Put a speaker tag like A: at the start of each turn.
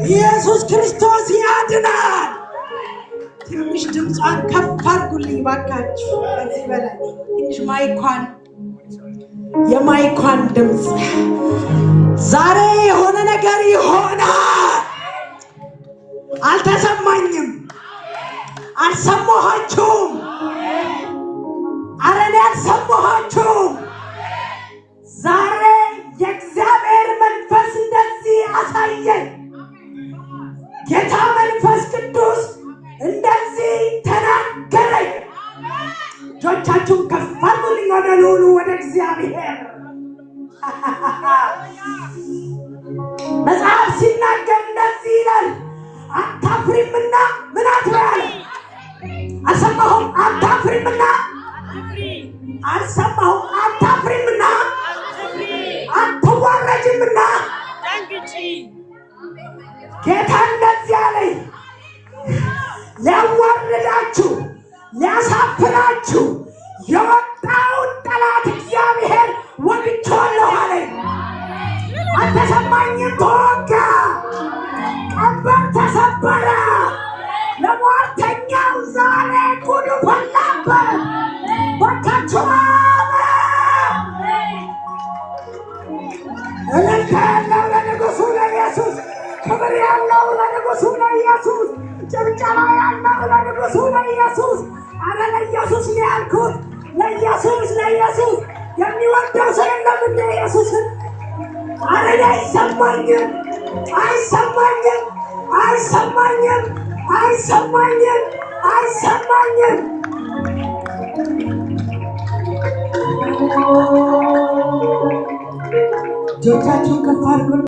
A: ኢየሱስ ክርስቶስ ያድናል። ትንሽ ድምጿን ከፍ አድርጉልኝ ባካችሁ። ከዚህ በላይ ትንሽ የማይኳን ድምፅ ዛሬ የሆነ ነገር ይሆናል። አልተሰማኝም፣ አልሰማኋችሁም። ኧረ እኔ አልሰማኋችሁም። ዛሬ የእግዚአብሔር መንፈስ እንደዚህ አሳየኝ። ጌታ መንፈስ ቅዱስ እንደዚህ ተናገረኝ። እጆቻችሁን ከፍ አድርጉልኝ ወደ ልዑሉ ወደ እግዚአብሔር። መጽሐፍ ሲናገር እንደዚህ ይላል፣ አታፍሪምና ምን አትበያለ? አልሰማሁም። አታፍሪምና አልሰማሁም። አታፍሪምና አትዋረጅምና ጌታ እንደዚህ አለኝ፣ ሊያዋርዳችሁ ሊያሳፍራችሁ የወጣውን ጠላት እግዚአብሔር ወግቼዋለሁ አለኝ። አልተሰማኝም። ተወጋ፣ ቀንበር ተሰበረ። ለሟርተኛው ዛሬ ጉዱ ፈላበት። በካቸዋ እልልታ ያለው ለንጉሡ ለኢየሱስ፣ ክብር ያለው ለንጉሡ ለኢየሱስ፣ ጭብጨባ ያለው ለንጉሡ ለኢየሱስ። አረ ለኢየሱስ ነው ያልኩት፣ ለኢየሱስ ለኢየሱስ። የሚወደው ሰው የለም እንደ ኢየሱስን። አረ አይሰማኝም፣ አይሰማኝም፣ አይሰማኝም፣ አይሰማኝም፣ አይሰማኝም። እጆቻችሁን ከፍ አድርጉ።